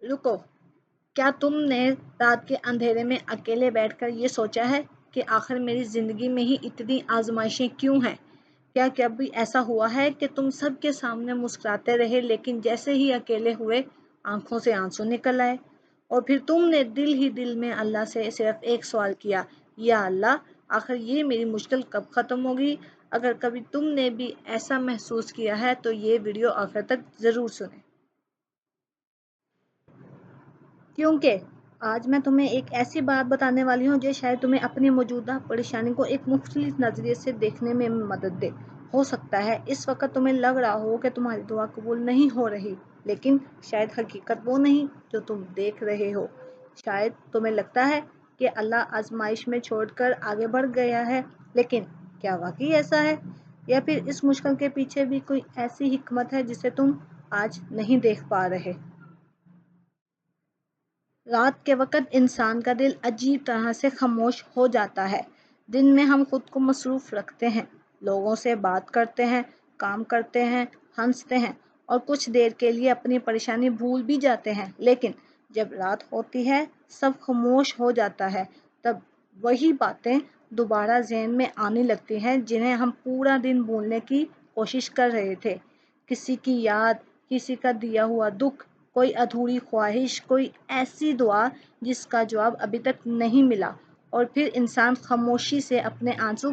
رکو، کیا تم نے رات کے اندھیرے میں اکیلے بیٹھ کر یہ سوچا ہے کہ آخر میری زندگی میں ہی اتنی آزمائشیں کیوں ہیں؟ کیا کبھی ایسا ہوا ہے کہ تم سب کے سامنے مسکراتے رہے لیکن جیسے ہی اکیلے ہوئے آنکھوں سے آنسو نکل آئے؟ اور پھر تم نے دل ہی دل میں اللہ سے صرف ایک سوال کیا، یا اللہ، آخر یہ میری مشکل کب ختم ہوگی؟ اگر کبھی تم نے بھی ایسا محسوس کیا ہے تو یہ ویڈیو آخر تک ضرور سنیں، کیونکہ آج میں تمہیں ایک ایسی بات بتانے والی ہوں جو شاید تمہیں اپنی موجودہ پریشانی کو ایک مختلف نظریے سے دیکھنے میں مدد دے۔ ہو سکتا ہے اس وقت تمہیں لگ رہا ہو کہ تمہاری دعا قبول نہیں ہو رہی، لیکن شاید حقیقت وہ نہیں جو تم دیکھ رہے ہو۔ شاید تمہیں لگتا ہے کہ اللہ آزمائش میں چھوڑ کر آگے بڑھ گیا ہے، لیکن کیا واقعی ایسا ہے؟ یا پھر اس مشکل کے پیچھے بھی کوئی ایسی حکمت ہے جسے تم آج نہیں دیکھ پا رہے؟ رات کے وقت انسان کا دل عجیب طرح سے خاموش ہو جاتا ہے۔ دن میں ہم خود کو مصروف رکھتے ہیں، لوگوں سے بات کرتے ہیں، کام کرتے ہیں، ہنستے ہیں اور کچھ دیر کے لیے اپنی پریشانی بھول بھی جاتے ہیں، لیکن جب رات ہوتی ہے سب خاموش ہو جاتا ہے، تب وہی باتیں دوبارہ ذہن میں آنے لگتی ہیں جنہیں ہم پورا دن بھولنے کی کوشش کر رہے تھے۔ کسی کی یاد، کسی کا دیا ہوا دکھ، کوئی ادھوری خواہش، کوئی ایسی دعا جس کا جواب ابھی تک نہیں ملا، اور پھر انسان خاموشی سے اپنے آنسو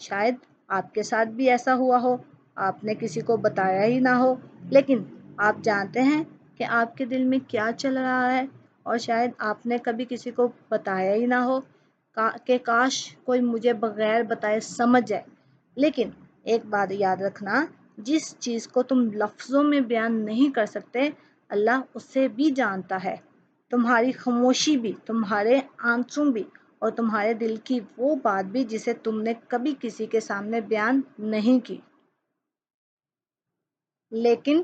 شاید آپ کے ساتھ بھی ایسا ہوا ہو، آپ نے کسی کو بتایا ہی نہ ہو، لیکن آپ جانتے ہیں کہ آپ کے دل میں کیا چل رہا ہے، اور شاید آپ نے کبھی کسی کو بتایا ہی نہ ہو کہ کاش کوئی مجھے بغیر بتائے سمجھ جائے۔ لیکن ایک بات یاد رکھنا، جس چیز کو تم لفظوں میں بیان نہیں کر سکتے، اللہ اسے بھی جانتا ہے۔ تمہاری خاموشی بھی، تمہارے آنسو بھی، اور تمہارے دل کی وہ بات بھی جسے تم نے کبھی کسی کے سامنے بیان نہیں کی۔ لیکن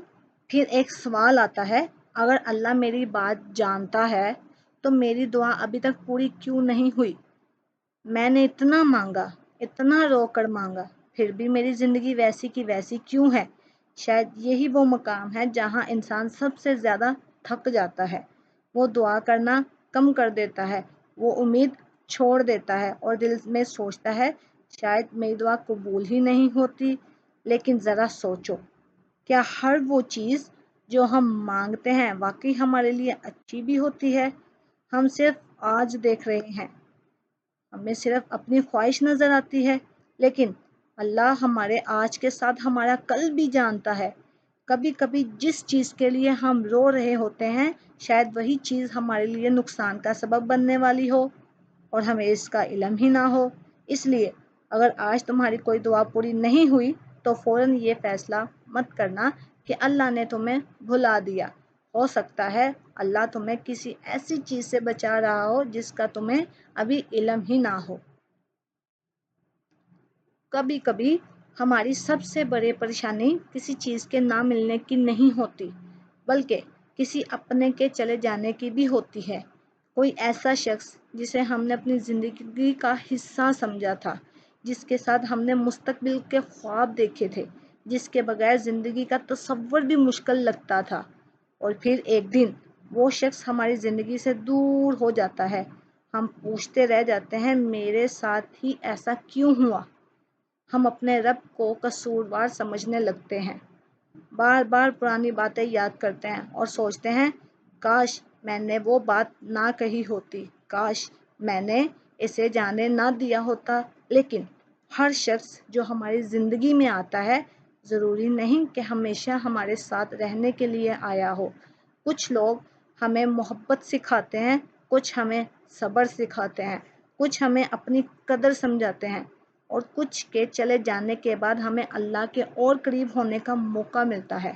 پھر ایک سوال آتا ہے، اگر اللہ میری بات جانتا ہے تو میری دعا ابھی تک پوری کیوں نہیں ہوئی؟ میں نے اتنا مانگا، اتنا رو کر مانگا، پھر بھی میری زندگی ویسی کی ویسی کیوں ہے؟ شاید یہی وہ مقام ہے جہاں انسان سب سے زیادہ تھک جاتا ہے۔ وہ دعا کرنا کم کر دیتا ہے، وہ امید چھوڑ دیتا ہے اور دل میں سوچتا ہے شاید میری دعا قبول ہی نہیں ہوتی۔ لیکن ذرا سوچو، کیا ہر وہ چیز جو ہم مانگتے ہیں واقعی ہمارے لیے اچھی بھی ہوتی ہے؟ ہم صرف آج دیکھ رہے ہیں، ہمیں صرف اپنی خواہش نظر آتی ہے، لیکن اللہ ہمارے آج کے ساتھ ہمارا کل بھی جانتا ہے۔ کبھی کبھی جس چیز کے لیے ہم رو رہے ہوتے ہیں شاید وہی چیز ہمارے لیے نقصان کا سبب بننے والی ہو اور ہمیں اس کا علم ہی نہ ہو۔ اس لیے اگر آج تمہاری کوئی دعا پوری نہیں ہوئی تو فوراً یہ فیصلہ مت کرنا کہ اللہ نے تمہیں بھلا دیا۔ ہو سکتا ہے اللہ تمہیں کسی ایسی چیز سے بچا رہا ہو جس کا تمہیں ابھی علم ہی نہ ہو۔ کبھی کبھی ہماری سب سے بڑی پریشانی کسی چیز کے نہ ملنے کی نہیں ہوتی، بلکہ کسی اپنے کے چلے جانے کی بھی ہوتی ہے۔ کوئی ایسا شخص جسے ہم نے اپنی زندگی کا حصہ سمجھا تھا، جس کے ساتھ ہم نے مستقبل کے خواب دیکھے تھے، جس کے بغیر زندگی کا تصور بھی مشکل لگتا تھا، اور پھر ایک دن وہ شخص ہماری زندگی سے دور ہو جاتا ہے۔ ہم پوچھتے رہ جاتے ہیں میرے ساتھ ہی ایسا کیوں ہوا؟ ہم اپنے رب کو قصوروار سمجھنے لگتے ہیں، بار بار پرانی باتیں یاد کرتے ہیں اور سوچتے ہیں کاش میں نے وہ بات نہ کہی ہوتی، کاش میں نے اسے جانے نہ دیا ہوتا۔ لیکن ہر شخص جو ہماری زندگی میں آتا ہے ضروری نہیں کہ ہمیشہ ہمارے ساتھ رہنے کے لیے آیا ہو۔ کچھ لوگ ہمیں محبت سکھاتے ہیں، کچھ ہمیں صبر سکھاتے ہیں، کچھ ہمیں اپنی قدر سمجھاتے ہیں، اور کچھ کے چلے جانے کے بعد ہمیں اللہ کے اور قریب ہونے کا موقع ملتا ہے۔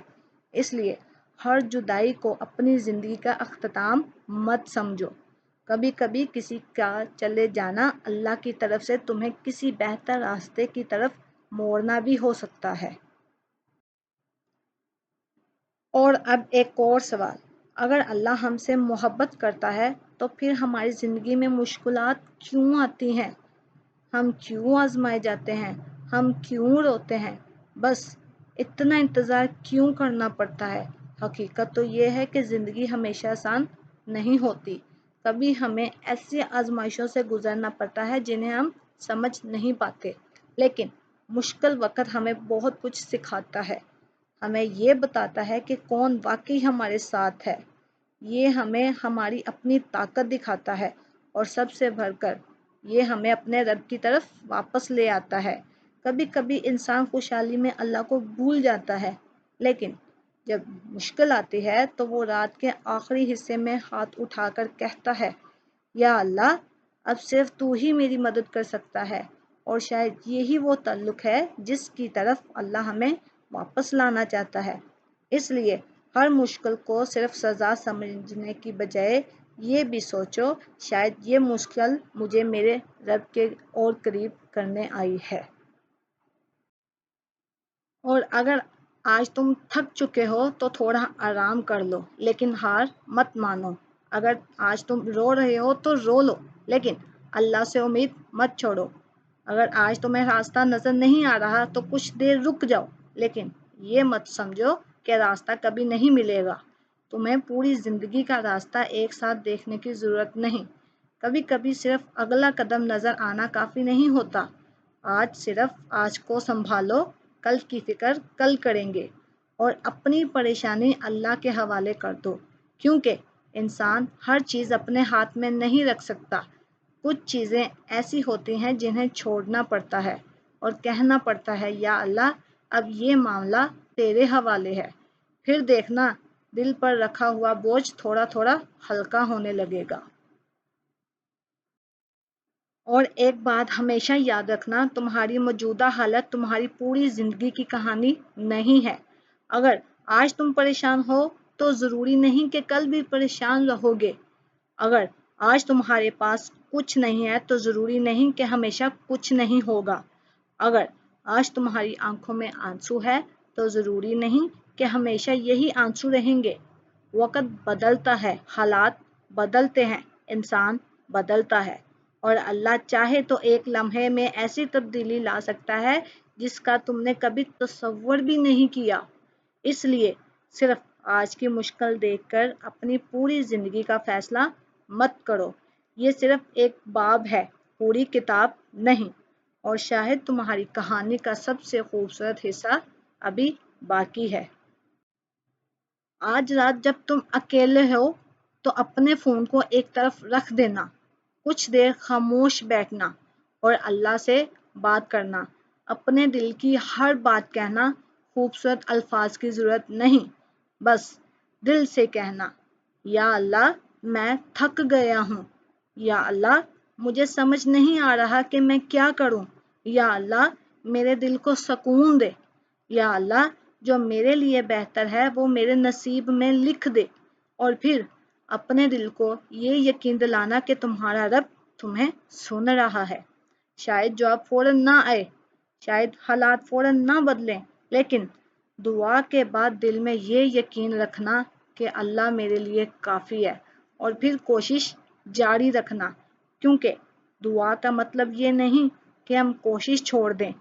اس لیے ہر جدائی کو اپنی زندگی کا اختتام مت سمجھو۔ کبھی کبھی کسی کا چلے جانا اللہ کی طرف سے تمہیں کسی بہتر راستے کی طرف موڑنا بھی ہو سکتا ہے۔ اور اب ایک اور سوال، اگر اللہ ہم سے محبت کرتا ہے تو پھر ہماری زندگی میں مشکلات کیوں آتی ہیں؟ ہم کیوں آزمائے جاتے ہیں؟ ہم کیوں روتے ہیں؟ بس اتنا انتظار کیوں کرنا پڑتا ہے؟ حقیقت تو یہ ہے کہ زندگی ہمیشہ آسان نہیں ہوتی، کبھی ہمیں ایسی آزمائشوں سے گزرنا پڑتا ہے جنہیں ہم سمجھ نہیں پاتے، لیکن مشکل وقت ہمیں بہت کچھ سکھاتا ہے، ہمیں یہ بتاتا ہے کہ کون واقعی ہمارے ساتھ ہے، یہ ہمیں ہماری اپنی طاقت دکھاتا ہے، اور سب سے بڑھ کر یہ ہمیں اپنے رب کی طرف واپس لے آتا ہے۔ کبھی کبھی انسان خوشحالی میں اللہ کو بھول جاتا ہے، لیکن جب مشکل آتی ہے تو وہ رات کے آخری حصے میں ہاتھ اٹھا کر کہتا ہے، یا اللہ، اب صرف تو ہی میری مدد کر سکتا ہے، اور شاید یہی وہ تعلق ہے جس کی طرف اللہ ہمیں واپس لانا چاہتا ہے۔ اس لیے ہر مشکل کو صرف سزا سمجھنے کی بجائے یہ بھی سوچو، شاید یہ مشکل مجھے میرے رب کے اور قریب کرنے آئی ہے۔ اور اگر آج تم تھک چکے ہو تو تھوڑا آرام کر لو، لیکن ہار مت مانو۔ اگر آج تم رو رہے ہو تو رو لو، لیکن اللہ سے امید مت چھوڑو۔ اگر آج تمہیں راستہ نظر نہیں آ رہا تو کچھ دیر رک جاؤ، لیکن یہ مت سمجھو کہ راستہ کبھی نہیں ملے گا۔ تمہیں پوری زندگی کا راستہ ایک ساتھ دیکھنے کی ضرورت نہیں، کبھی کبھی صرف اگلا قدم نظر آنا کافی نہیں ہوتا۔ آج صرف آج کو سنبھالو، کل کی فکر کل کریں گے، اور اپنی پریشانی اللہ کے حوالے کر دو، کیونکہ انسان ہر چیز اپنے ہاتھ میں نہیں رکھ سکتا۔ کچھ چیزیں ایسی ہوتی ہیں جنہیں چھوڑنا پڑتا ہے اور کہنا پڑتا ہے، یا اللہ، اب یہ معاملہ تیرے حوالے ہے، پھر دیکھنا دل پر رکھا ہوا بوجھ تھوڑا تھوڑا ہلکا ہونے لگے گا۔ اور ایک بات ہمیشہ یاد رکھنا، تمہاری موجودہ حالت تمہاری پوری زندگی کی کہانی نہیں ہے۔ اگر آج تم پریشان ہو تو ضروری نہیں کہ کل بھی پریشان رہو گے۔ اگر آج تمہارے پاس کچھ نہیں ہے تو ضروری نہیں کہ ہمیشہ کچھ نہیں ہوگا۔ اگر آج تمہاری آنکھوں میں آنسو ہے تو ضروری نہیں کہ ہمیشہ یہی آنسو رہیں گے۔ وقت بدلتا ہے، حالات بدلتے ہیں، انسان بدلتا ہے، اور اللہ چاہے تو ایک لمحے میں ایسی تبدیلی لا سکتا ہے جس کا تم نے کبھی تصور بھی نہیں کیا۔ اس لیے صرف آج کی مشکل دیکھ کر اپنی پوری زندگی کا فیصلہ مت کرو۔ یہ صرف ایک باب ہے، پوری کتاب نہیں، اور شاید تمہاری کہانی کا سب سے خوبصورت حصہ ابھی باقی ہے۔ آج رات جب تم اکیلے ہو تو اپنے فون کو ایک طرف رکھ دینا، کچھ دیر خاموش بیٹھنا اور اللہ سے بات کرنا، اپنے دل کی ہر بات کہنا۔ خوبصورت الفاظ کی ضرورت نہیں، بس دل سے کہنا، یا اللہ، میں تھک گیا ہوں، یا اللہ، مجھے سمجھ نہیں آ رہا کہ میں کیا کروں، یا اللہ، میرے دل کو سکون دے، یا اللہ، جو میرے لیے بہتر ہے وہ میرے نصیب میں لکھ دے۔ اور پھر اپنے دل کو یہ یقین دلانا کہ تمہارا رب تمہیں سن رہا ہے۔ شاید جواب فوراً نہ آئے، شاید حالات فوراً نہ بدلیں، لیکن دعا کے بعد دل میں یہ یقین رکھنا کہ اللہ میرے لیے کافی ہے، اور پھر کوشش جاری رکھنا، کیونکہ دعا کا مطلب یہ نہیں کہ ہم کوشش چھوڑ دیں۔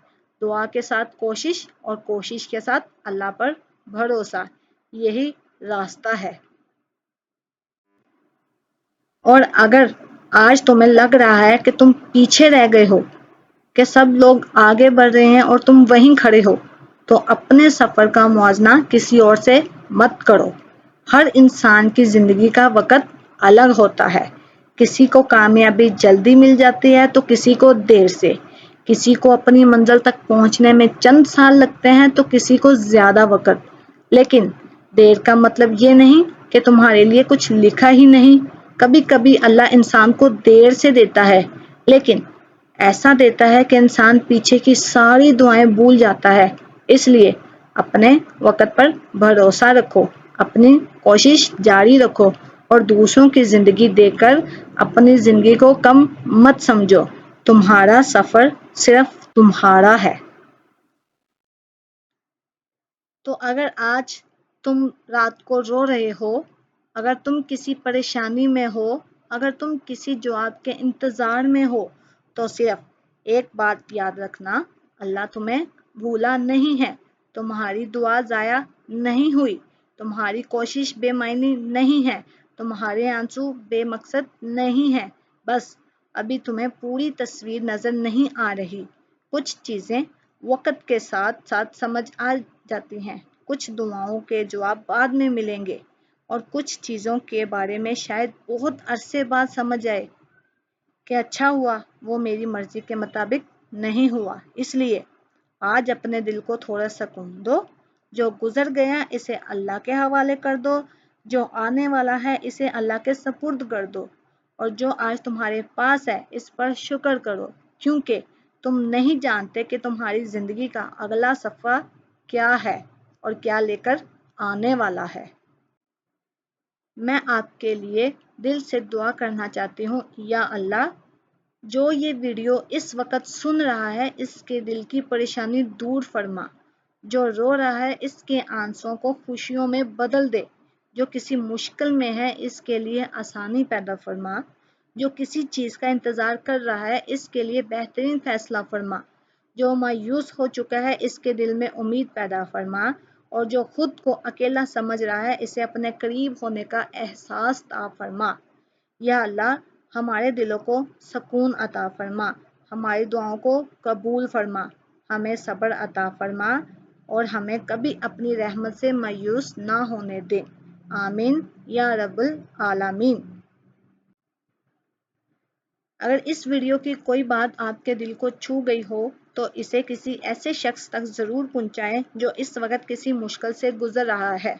دعا کے ساتھ کوشش، اور کوشش کے ساتھ اللہ پر بھروسہ، یہی راستہ ہے۔ اور اگر آج تمہیں لگ رہا ہے کہ تم پیچھے رہ گئے ہو، کہ سب لوگ آگے بڑھ رہے ہیں اور تم وہیں کھڑے ہو، تو اپنے سفر کا موازنہ کسی اور سے مت کرو۔ ہر انسان کی زندگی کا وقت الگ ہوتا ہے، کسی کو کامیابی جلدی مل جاتی ہے تو کسی کو دیر سے، کسی کو اپنی منزل تک پہنچنے میں چند سال لگتے ہیں تو کسی کو زیادہ وقت۔ لیکن دیر کا مطلب یہ نہیں کہ تمہارے لیے کچھ لکھا ہی نہیں۔ کبھی کبھی اللہ انسان کو دیر سے دیتا ہے، لیکن ایسا دیتا ہے کہ انسان پیچھے کی ساری دعائیں بھول جاتا ہے۔ اس لیے اپنے وقت پر بھروسہ رکھو، اپنی کوشش جاری رکھو، اور دوسروں کی زندگی دیکھ کر اپنی زندگی کو کم مت سمجھو۔ تمہارا سفر صرف تمہارا ہے۔ تو اگر آج تم رات کو رو رہے ہو، اگر تم کسی پریشانی میں ہو، اگر تم کسی جواب کے انتظار میں ہو، تو صرف ایک بات یاد رکھنا، اللہ تمہیں بھولا نہیں ہے، تمہاری دعا ضائع نہیں ہوئی، تمہاری کوشش بے معنی نہیں ہے، تمہارے آنسو بے مقصد نہیں ہے، بس ابھی تمہیں پوری تصویر نظر نہیں آ رہی۔ کچھ چیزیں وقت کے ساتھ ساتھ سمجھ آ جاتی ہیں، کچھ دعاؤں کے جواب بعد میں ملیں گے، اور کچھ چیزوں کے بارے میں شاید بہت عرصے بعد سمجھ آئے کہ اچھا ہوا وہ میری مرضی کے مطابق نہیں ہوا۔ اس لیے آج اپنے دل کو تھوڑا سکون دو، جو گزر گیا اسے اللہ کے حوالے کر دو، جو آنے والا ہے اسے اللہ کے سپرد کر دو، اور جو آج تمہارے پاس ہے اس پر شکر کرو، کیونکہ تم نہیں جانتے کہ تمہاری زندگی کا اگلا صفحہ کیا ہے اور کیا لے کر آنے والا ہے۔ میں آپ کے لیے دل سے دعا کرنا چاہتی ہوں، یا اللہ، جو یہ ویڈیو اس وقت سن رہا ہے اس کے دل کی پریشانی دور فرما، جو رو رہا ہے اس کے آنسوں کو خوشیوں میں بدل دے، جو کسی مشکل میں ہے اس کے لیے آسانی پیدا فرما، جو کسی چیز کا انتظار کر رہا ہے اس کے لیے بہترین فیصلہ فرما، جو مایوس ہو چکا ہے اس کے دل میں امید پیدا فرما، اور جو خود کو اکیلا سمجھ رہا ہے اسے اپنے قریب ہونے کا احساس عطا فرما۔ یا اللہ، ہمارے دلوں کو سکون عطا فرما، ہماری دعاؤں کو قبول فرما، ہمیں صبر عطا فرما، اور ہمیں کبھی اپنی رحمت سے مایوس نہ ہونے دے۔ آمین یا رب العالمین۔ اگر اس ویڈیو کی کوئی بات آپ کے دل کو چھو گئی ہو تو اسے کسی ایسے شخص تک ضرور پہنچائیں جو اس وقت کسی مشکل سے گزر رہا ہے،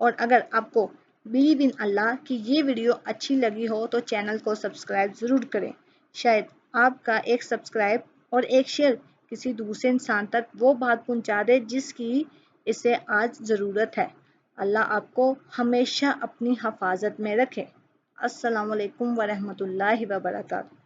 اور اگر آپ کو بلیو ان اللہ کی یہ ویڈیو اچھی لگی ہو تو چینل کو سبسکرائب ضرور کریں۔ شاید آپ کا ایک سبسکرائب اور ایک شیئر کسی دوسرے انسان تک وہ بات پہنچا دے جس کی اسے آج ضرورت ہے۔ اللہ آپ کو ہمیشہ اپنی حفاظت میں رکھے۔ السلام علیکم ورحمۃ اللہ وبرکاتہ۔